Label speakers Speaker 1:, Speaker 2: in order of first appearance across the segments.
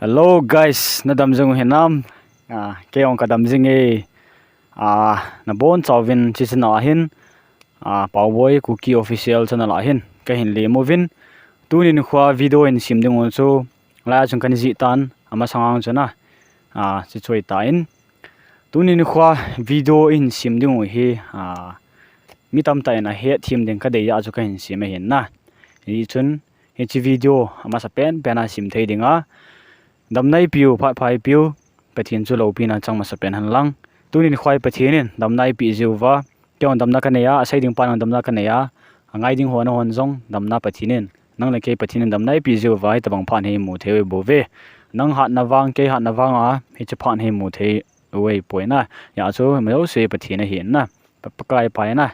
Speaker 1: Hello guys, na damjung hinam keong ka damjing na bon chawin chisna hin pawboy cookie official channel hin ka hin le movin tunin khwa video in simding on chu la chung kan ji tan ama sangang chana chi choi ta in tunin khwa video in simding hi mi tam ta na he thim ding ka de ya chu ka hin sim hin na hi chun hi chi video ama sa pen pena sim thei dinga đam nay piu phai piu pathin chu lo pina changma sa pen han lang tunin khwai pathinin đam nay pi jiwa keon đam na kaneya asai ding pan đam na kaneya angai ding hona hon jong đam na pathinin nang le ke pathinin đam nay pi jiwa vai tabang phan he mu the bo ve nang hat na wang ke hat na wang he che phan he mu the wei poina ya chu meo se pathina hin na pakai pai na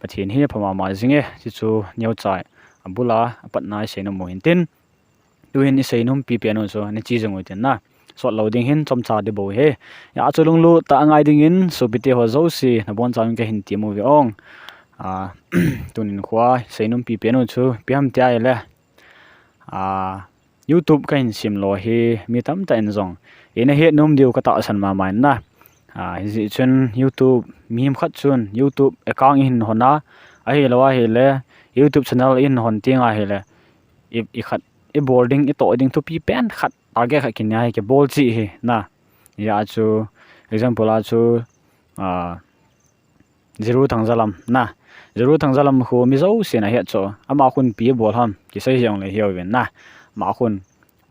Speaker 1: pathin hi phama ma jinge chi chu nyau chai abula patna se no mo hintin tuin isai num pi piano so ni chi jong uten na so loading hin chom cha de bo he ya chulung lu ta angai ding in so bite ho zo si na bon chang ka hin ti mu vi ong tunin khwa sei num pi piano chu piam tia ele YouTube ka hin sim lo hi mi tam ta en zong ina he num diu ka ta san ma mai na hi chun YouTube mim khat chun YouTube account in hona a he lo a he le YouTube channel in hon tinga he le i khat e boarding e to ding to pi pen khat target khat kin ya ke ball chi he na ya chu example a chu zero thangzalam na zero thangzalam ho mi zo se na he cho ama khun pi ball ham ki sai hiang le hiaw wen na ma khun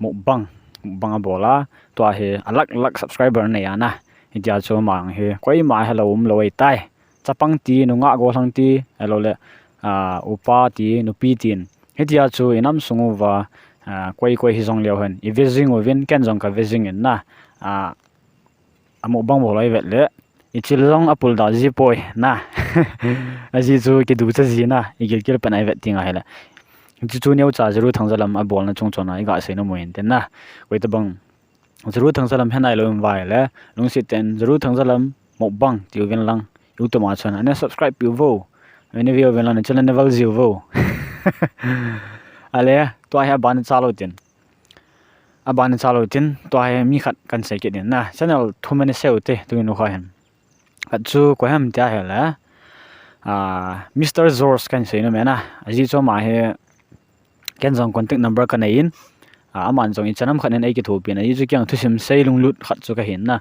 Speaker 1: mukbang a bola to he alak subscriber ne ya na ya chu mang he koi ma hello loi tai chapang ti nu nga go thang ti hello le upa ti nu pi tin hetia chu inam sungu wa koi hi jong leo hen i vezing ovin ken jong ka vezing en na amo bang bo lai vet le i chil jong apul da ji poi na aji chu ke du cha ji na i gil kil panai vet tinga hela ji chu neu cha zuru thangzalam a bol na chung chona i ga se no moin ten na koi ta bang zuru thangzalam henai lo vai le lung si ten zuru thangzalam mo bang ti ven lang youtube ma chana ne subscribe pi vo ne video ven lang channel ne val ji vo ale to ha ban chalo tin aban chalo tin to ha mi khat kan se ke din na channel thumane seute tu nu kha hen chu ko ham ta hela Mr. Zors kan se no mena aji cho ma he ken jong contact number kan in aman jong in chanam khanen ai ke thu pin ai ju kyang thusim sei lung lut khat chu ka hin na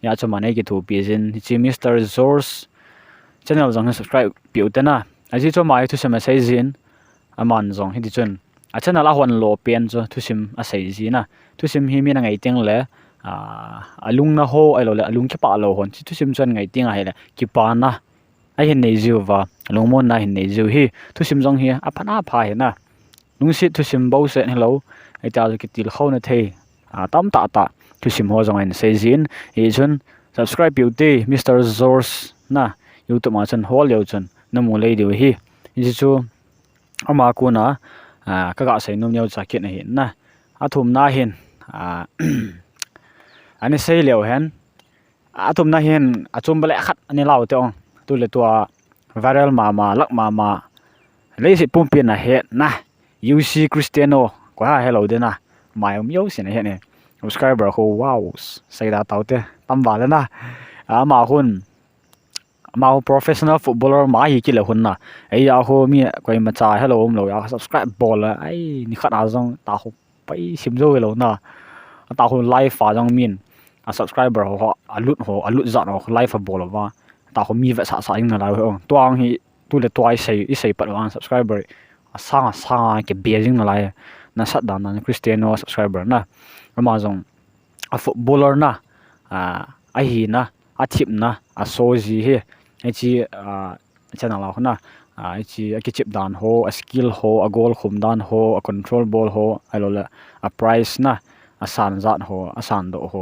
Speaker 1: ya cho ma nei ke thu pi jin chi Mr. Zors channel jong subscribe pi utena aji cho ma thu sem sei jin aman jong hi ti chun channel la hon lo pen cho thusim a sei ji na thusim hi mi na ngai teng le alung na ho ai lo le alung ki pa lo hon chi thusim chon ngai ting a hele ki pa na ai hin nei jiu wa alung mon na hin nei jiu hi thusim jong hi a phana pha he na lung si thusim bo se hello ai ta ki til kho na thei tam ta thusim ho jong en sei jin hi chun subscribe yu te Mr. Zors na YouTube ma chon hol yo chun na mu lei diu hi ji chu ama ku na ka ga sei num neu jacket na hin na athum na hin ani sei leo hen athum na hin achum bale khat ani law te ong tu le to viral mama lak mama le si pumpi na he na UC Cristiano ko ha hello de na mai um yo sin he ne subscriber ho wow sei da taute tam ba le na ma hun ma professional footballer ma hi ki le hun na ai ya ho mi koi ma cha hello lo ya subscribe ball ai ni khat a jong ta ho pai sim zo lo na ta ho live fa jong min a subscriber ho alut za no live fa ball wa ta ho mi ve sa ing na la ho tuang hi tu le twai sei pat wa subscriber a sa ke beijing na la na sat dan na Cristiano subscriber na ma jong a footballer na a hi na a thip na a so ji he chi channel la hona chi a chip dan ho a skill ho a goal khum dan ho a control ball ho alo la a price na a san zat ho a san do ho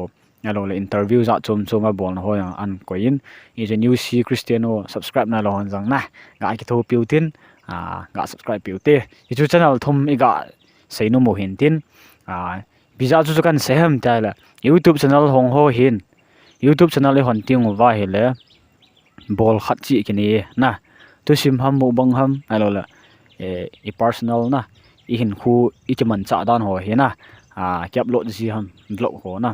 Speaker 1: alo la interview za chum a ball na ho yang an koin i je new see Cristiano subscribe na lo hon jang na ga ki tho piutin ga subscribe piute i chu channel thum i ga sei no mo hin tin biza chu kan sehem ta la YouTube channel hong ho hin YouTube channel le hon ting wa hele ball khat chi kini na tu sim ham mo bang ham alo la e personal na i hin khu i chaman cha dan ho he na ki upload ji ham vlog ho na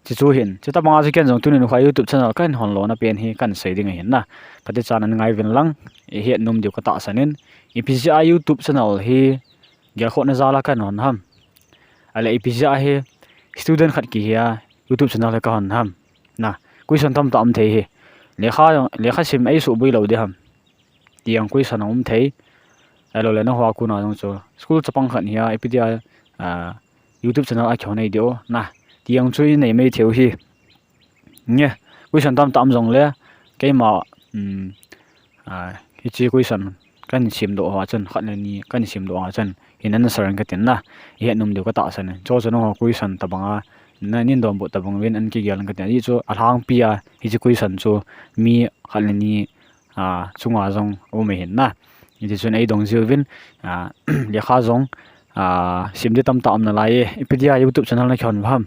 Speaker 1: chi chu hin chu ta banga ji ken jong tunin khwa YouTube channel kan hon lo na pen hi kan sei ding hin na pati chan an ngai ven lang e he num diu ka ta sanin ipizia YouTube channel hi gel kho na zala kan hon ham ale ipizia hi student khat ki hiya YouTube channel ka hon ham na question tam tam thei hi lekha sim ai su bui lo de ham tiang question om thei alo le na hwa ku na jong chu school chapang khat hiya ipidia YouTube channel a khone dio na tiang chui nei mai theu hi nge question tam tam jong le ke ma hi chi question kan sim do ha chen khat ni kan sim do ha chen in an sarang ka tin na he num de ka ta san cho cho no question ta banga na nin dom bo ta bang wen an ki gyal ka tin i chu alang pia hi chi question chu mi khat ni chunga jong o me hin na ni chun ei dong zil vin le kha jong sim de tam tam na lai ipedia YouTube channel na khon pham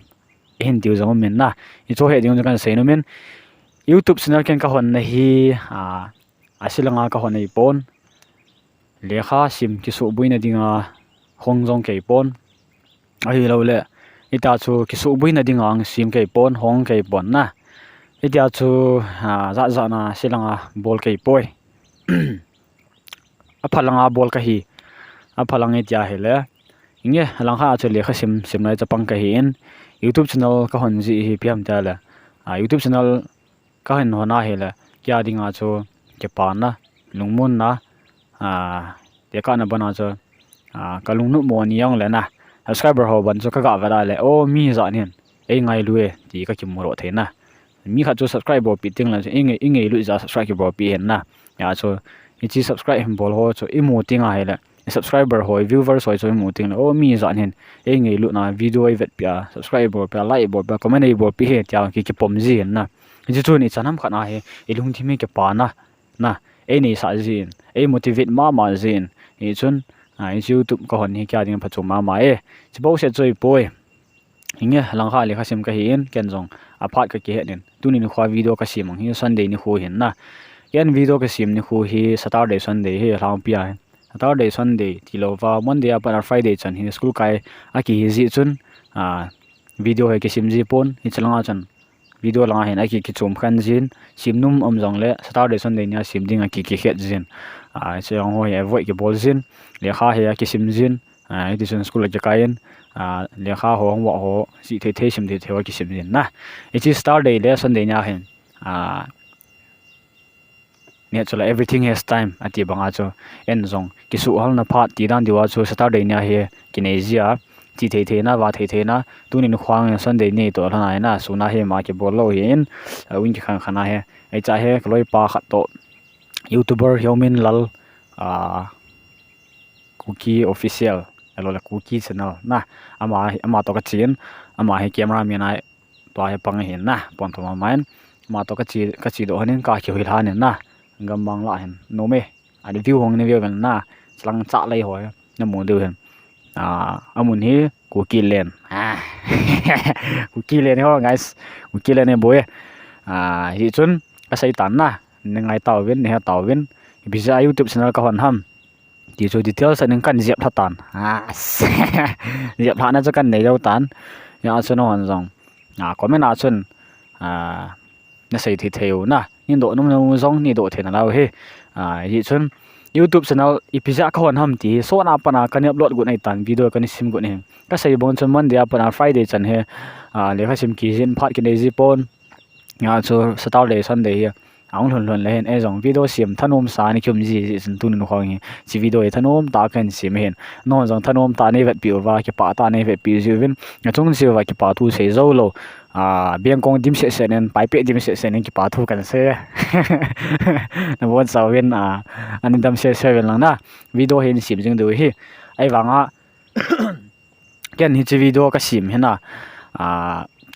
Speaker 1: hin tiu jong men na i cho he ding kan sei no men YouTube channel ken ka hon na hi asilanga ka hon nei pon lekha sim ki su buina dinga hongjong ke pon ai lo le ita chu ki su buina dinga ang sim ke pon hong ke pon na ita chu za za na silanga bol ke poi aphalanga bol ka hi aphalang itia hele inge langha chu lekha sim lai chapang ka hi in YouTube channel ka hon ji hi piam ta la YouTube channel ka hin hona hele kya dinga chu ke pa na lungmun na te ka na bana cho kalung nu mo ni yong le na subscriber ho ban cho ka ga va le o mi za nin ei ngai lue ti ka kim mo ro the na mi kha cho subscriber pi ting la inge lu za subscriber pi hen na ya cho ichi subscribe hem bol ho cho imu tinga hele subscriber hoi viewers hoi cho imu ting o mi za nin ei ngai lu na video i vet pia subscriber pia like bo pia comment ei bo pi he tia ki pom ji na ichi chu ni chanam khana he ilung thimi ke pa na ei nei sa jin ei motivate ma jin e chun YouTube ko hon hi kya ding phachu ma e chibo se choi poi hinge langha le kha sim ka hi en ken jong aphat ka ki henin tunin khwa video ka sim hi Sunday ni khu hin na ken video ka sim ni khu hi Saturday Sunday hi lang pia Saturday Sunday tilova Monday apa Friday chan hi school kai a ki hi ji chun video he ki sim ji pon hi chalanga chan video langa hen a ki chum khan jin simnum jong le Saturday Sunday nya sim ding a ki het jin se ong hoi avoid ke bol jin le kha he ki sim jin it is school ke kain le kha ho wa ho si the sim the ki sim jin na it is Saturday le Sunday nya hen ne chola everything has time ati banga cho en jong ki su hal na phat ti dan diwa chu Saturday nya he kinesia ti the na wa the na tunin khwang Sunday ni to lana na suna he ma ke bol lo hin win ki khana he ai cha he kloi pa khat to YouTuber Hyomin Lal Cookie official alo la Cookie channel na ama to ka chin ama he camera man ai to he pang hin na pon to ma main ma to ka chi do hanin ka ki hoi la ne na ngam bang la hen no me ani view hong ne view na chlang cha lai hoi na mo de hen amun hi Cookie len Cookie len ho guys Cookie len ne boy hi chun ka sai tan na ngai taw wen ne taw wen bisa YouTube channel ka hon ham ti chu details an kan jep thatan jep thana cha kan nei lo tan ya chu no hon jong comment a chun na sei thi theu na ni do num no jong ni do the na law he hi chun YouTube channel ipisa ka hon ham ti so na pana kan upload gu nei tan video kan sim gu ne ka sei bon chun Monday pana Friday chan he le kha sim ki jin phat ki nei ji pon ya chu Saturday Sunday he ang lon le hen e jong video sim thanom sa ni khum ji jin tun no khang chi video e thanom ta kan sim hen no jong thanom ta nei vet pi wa ki pa ta nei vet pi juvin na chung si wa ki pa tu se zo lo biang kong dim se nen pai pe dim se nen ki pa thu kan se na bon sa wen an dam se wen lang na video hen sim jing do hi ai wanga ken hi chi video ka sim hena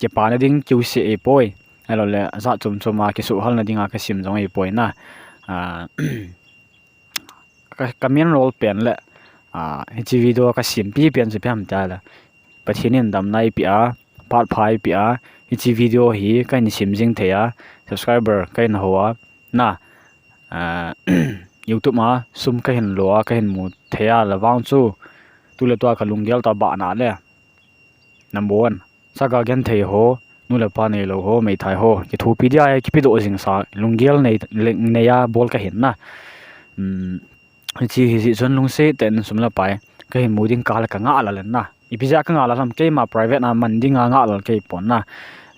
Speaker 1: ki pa na ding qc e poi alo le za chum ma ki su hal na dinga ka sim jong ei poi na ka men rol pen le hi video ka sim pi pen se pam ta la pathinin dam nai pi part 5 pi hi video hi ka ni sim jing theya subscriber ka in howa na YouTube ma sum ka hin loa ka hin mu theya lawang chu tu le to ka lunggel ta ba na le number 1 saka gen thei ho nula pa nei lo ho mei thai ho ki thu pi dia ki pi do jing sa lunggel nei ya bol ka hin na chi hi chon lung se ten sumla pai ka hi muding ka la ka nga la len na ipiza ka nga la lam ke ma private na manding nga la ke pon na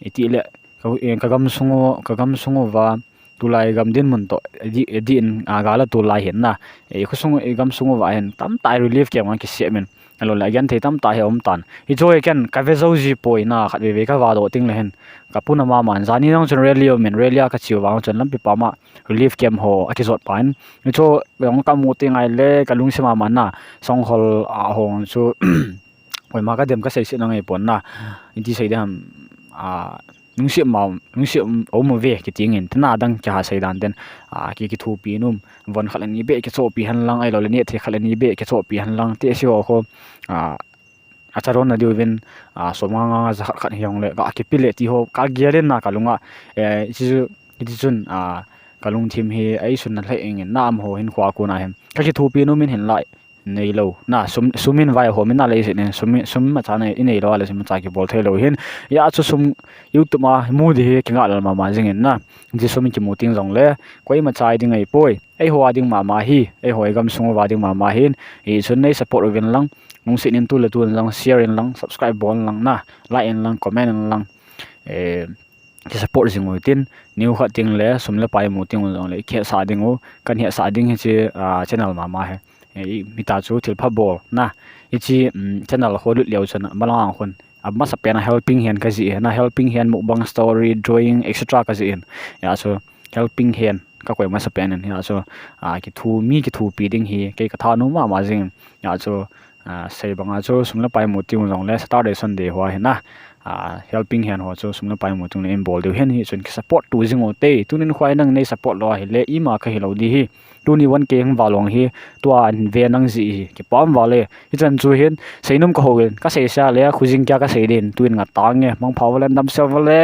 Speaker 1: iti le ka gam sungo wa tulai gam din mun to din aga la tulai hin na khu sungo gam sungo wa hen tam tai relief ke ma ki se men alo la gan thei tam ta he om tan I joy ken ka ve zo ji poi na khat ve ka wa do ting le hen ka puna ma man zani nang chen relio men relia ka chiu wang chen lam pi pa ma relief kem ho akizot pan ni cho wang ka mu ting ai le ka lung se ma man na song hol a hong chu oi ma ka dem ka sei se na ngai pon na inti sei dam nung si om ve ki ting in tna dang cha sei dan den ki thu pi num von khalen ni be ki cho pi han lang ai lo le ni the khalen ni be ki cho pi han lang te si ho ko acharon na diwin somanga za khat hiang le ka ki pile ti ho ka giaren na kalunga chi chun kalung thim hi ai sun na hlai eng nam ho hin khwa ko na hem ka ki thu pi num min hin lai nei lo na sumin vai ho min na le se ne sum ma cha nei nei lo ale sim cha ki bol the lo hin ya chu sum youtube ma mu de ki nga ma jing en na ji sumin ki mu ting jong le koi ma chai ding ai poi ai ho ading ma hi ai hoi gam sung wa ding ma hin I chun nei support wen lang nung sin in tu le tu lang share in lang subscribe bon lang na like in lang comment in lang ki support jing mo tin new khat ting le sum le pai mu ting jong le khe sa ding o kan he sa ding chi channel ma he mi ta chu thil pha bol na ichi channel holut leo chan malang khon abma sa pena helping hand ka ji na helping hand mukbang story drawing etc ka ji in ya so helping hand ka koi ma sa pen ya so ki thu pi ding hi ke ka tha nu ma jing ya so sei banga chu sumla pai mu tiu jong le saturday sunday ho he na helping hand ho chu sumla pai mu tung le bol de hen hi chun ki support tu jing o te tunin khwai nang nei support lo hi le I ma ka hi lo di hi tuni 1k hang walong hi tua an ve nang ji ki pam wale hi chan chu hin seinum ka hogen ka sei sa le khujing kya ka sei den tuin nga tange mang phawlen dam se wale